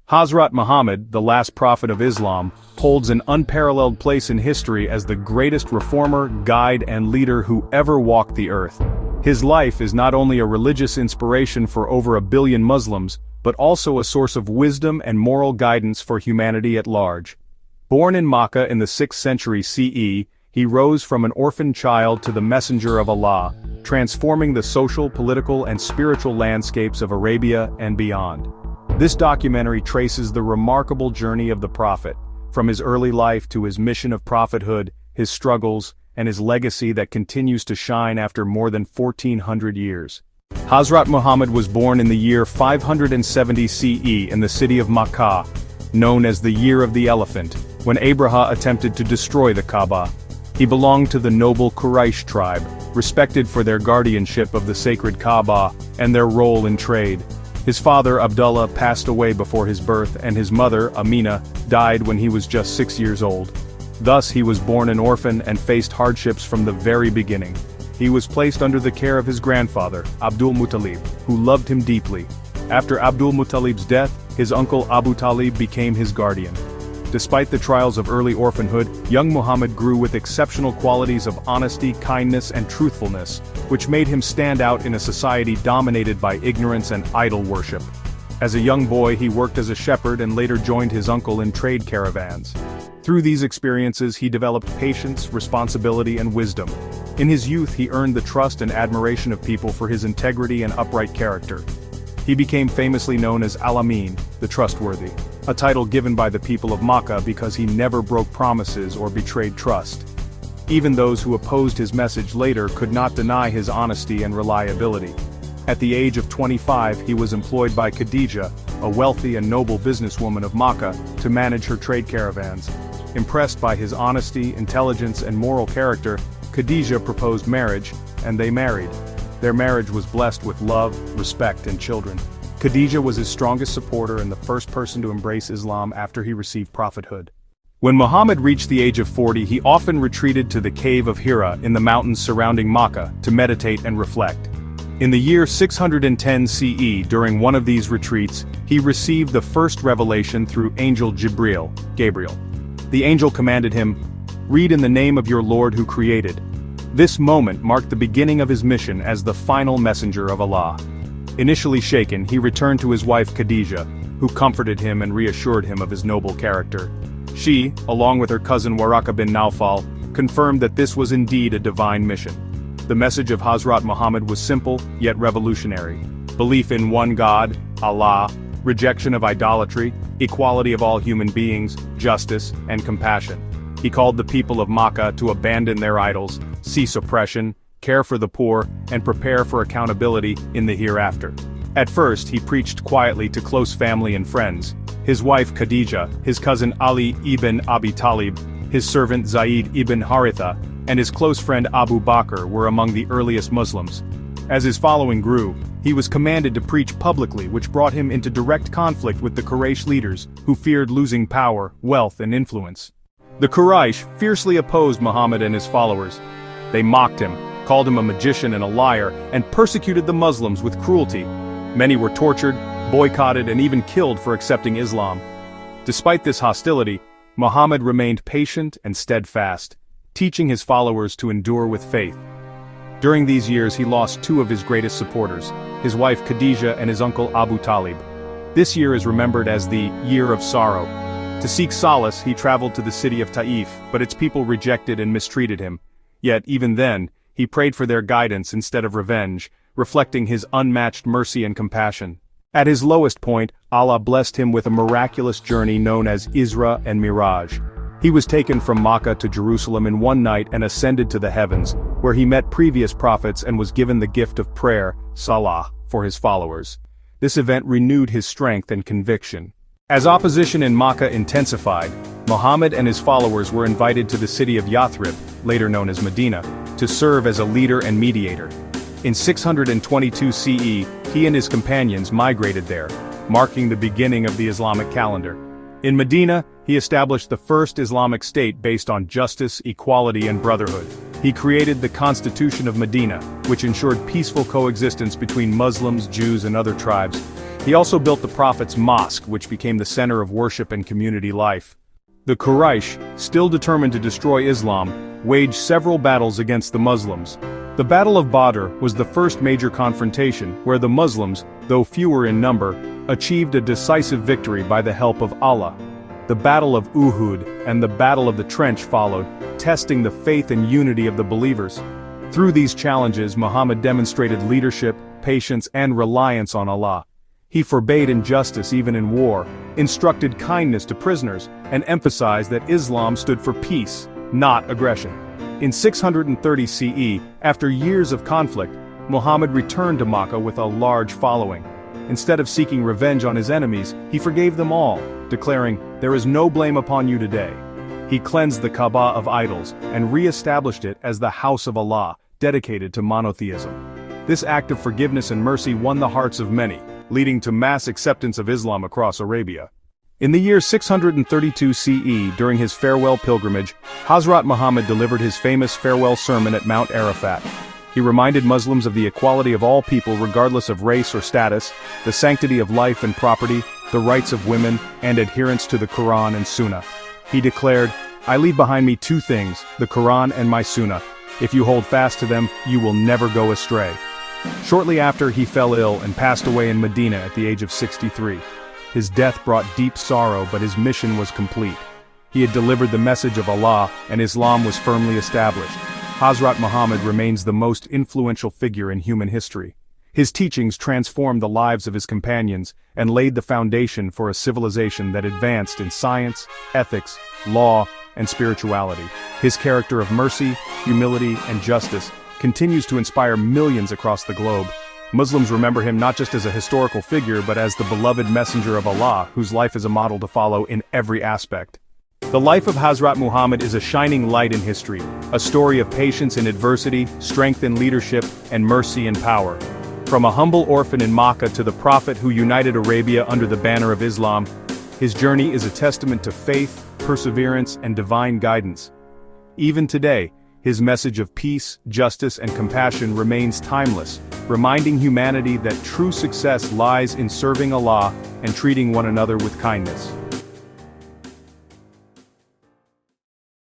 Hazrat Muhammad, the last prophet of Islam, holds an unparalleled place in history as the greatest reformer, guide and leader who ever walked the earth. His life is not only a religious inspiration for over 1 billion Muslims, but also a source of wisdom and moral guidance for humanity at large. Born in Makkah in the 6th century CE, he rose from an orphan child to the messenger of Allah, transforming the social, political and spiritual landscapes of Arabia and beyond. This documentary traces the remarkable journey of the Prophet, from his early life to his mission of prophethood, his struggles, and his legacy that continues to shine after more than 1400 years. Hazrat Muhammad was born in the year 570 CE in the city of Makkah, known as the Year of the Elephant, when Abraha attempted to destroy the Kaaba. He belonged to the noble Quraysh tribe, respected for their guardianship of the sacred Kaaba and their role in trade. His father Abdullah passed away before his birth and his mother, Amina, died when he was just 6 years old. Thus he was born an orphan and faced hardships from the very beginning. He was placed under the care of his grandfather, Abdul Muttalib, who loved him deeply. After Abdul Muttalib's death, his uncle Abu Talib became his guardian. Despite the trials of early orphanhood, young Muhammad grew with exceptional qualities of honesty, kindness and truthfulness, which made him stand out in a society dominated by ignorance and idol worship. As a young boy he worked as a shepherd and later joined his uncle in trade caravans. Through these experiences he developed patience, responsibility and wisdom. In his youth he earned the trust and admiration of people for his integrity and upright character. He became famously known as Al-Amin, the trustworthy, a title given by the people of Makkah because he never broke promises or betrayed trust. Even those who opposed his message later could not deny his honesty and reliability. At the age of 25 he was employed by Khadija, a wealthy and noble businesswoman of Makkah, to manage her trade caravans. Impressed by his honesty, intelligence and moral character, Khadija proposed marriage, and they married. Their marriage was blessed with love, respect and children. Khadija was his strongest supporter and the first person to embrace Islam after he received prophethood. When Muhammad reached the age of 40 he often retreated to the cave of Hira in the mountains surrounding Makkah to meditate and reflect. In the year 610 CE during one of these retreats, he received the first revelation through angel Gabriel. The angel commanded him, "Read in the name of your Lord who created." This moment marked the beginning of his mission as the final messenger of Allah. Initially shaken, he returned to his wife Khadija, who comforted him and reassured him of his noble character. She, along with her cousin Waraka bin Nawfal, confirmed that this was indeed a divine mission. The message of Hazrat Muhammad was simple, yet revolutionary. Belief in one God, Allah, rejection of idolatry, equality of all human beings, justice, and compassion. He called the people of Makkah to abandon their idols, cease oppression, care for the poor, and prepare for accountability in the hereafter. At first he preached quietly to close family and friends. His wife Khadija, his cousin Ali ibn Abi Talib, his servant Zayd ibn Haritha, and his close friend Abu Bakr were among the earliest Muslims. As his following grew, he was commanded to preach publicly, which brought him into direct conflict with the Quraysh leaders, who feared losing power, wealth and influence. The Quraysh fiercely opposed Muhammad and his followers. They mocked him, called him a magician and a liar, and persecuted the Muslims with cruelty. Many were tortured, boycotted and even killed for accepting Islam. Despite this hostility, Muhammad remained patient and steadfast, teaching his followers to endure with faith. During these years he lost two of his greatest supporters, his wife Khadija and his uncle Abu Talib. This year is remembered as the Year of Sorrow. To seek solace he traveled to the city of Taif, but its people rejected and mistreated him. Yet even then, he prayed for their guidance instead of revenge, reflecting his unmatched mercy and compassion. At his lowest point, Allah blessed him with a miraculous journey known as Isra and Miraj. He was taken from Makkah to Jerusalem in one night and ascended to the heavens, where he met previous prophets and was given the gift of prayer, salah, for his followers. This event renewed his strength and conviction. As opposition in Makkah intensified, Muhammad and his followers were invited to the city of Yathrib, later known as Medina, to serve as a leader and mediator. In 622 CE, he and his companions migrated there, marking the beginning of the Islamic calendar. In Medina, he established the first Islamic state based on justice, equality and brotherhood. He created the Constitution of Medina, which ensured peaceful coexistence between Muslims, Jews and other tribes. He also built the Prophet's mosque, which became the center of worship and community life. The Quraysh, still determined to destroy Islam, waged several battles against the Muslims. The Battle of Badr was the first major confrontation where the Muslims, though fewer in number, achieved a decisive victory by the help of Allah. The Battle of Uhud and the Battle of the Trench followed, testing the faith and unity of the believers. Through these challenges, Muhammad demonstrated leadership, patience, and reliance on Allah. He forbade injustice even in war, instructed kindness to prisoners, and emphasized that Islam stood for peace, not aggression. In 630 CE, after years of conflict, Muhammad returned to Makkah with a large following. Instead of seeking revenge on his enemies, he forgave them all, declaring, "There is no blame upon you today." He cleansed the Kaaba of idols and re-established it as the House of Allah, dedicated to monotheism. This act of forgiveness and mercy won the hearts of many, leading to mass acceptance of Islam across Arabia. In the year 632 CE, during his farewell pilgrimage, Hazrat Muhammad delivered his famous farewell sermon at Mount Arafat. He reminded Muslims of the equality of all people regardless of race or status, the sanctity of life and property, the rights of women, and adherence to the Quran and Sunnah. He declared, "I leave behind me two things, the Quran and my Sunnah. If you hold fast to them, you will never go astray." Shortly after, he fell ill and passed away in Medina at the age of 63. His death brought deep sorrow, but his mission was complete. He had delivered the message of Allah, and Islam was firmly established. Hazrat Muhammad remains the most influential figure in human history. His teachings transformed the lives of his companions and laid the foundation for a civilization that advanced in science, ethics, law, and spirituality. His character of mercy, humility, and justice continues to inspire millions across the globe. Muslims remember him not just as a historical figure but as the beloved messenger of Allah, whose life is a model to follow in every aspect. The life of Hazrat Muhammad is a shining light in history, a story of patience in adversity, strength in leadership, and mercy in power. From a humble orphan in Makkah to the Prophet who united Arabia under the banner of Islam, his journey is a testament to faith, perseverance, and divine guidance. Even today, his message of peace, justice, and compassion remains timeless, reminding humanity that true success lies in serving Allah and treating one another with kindness.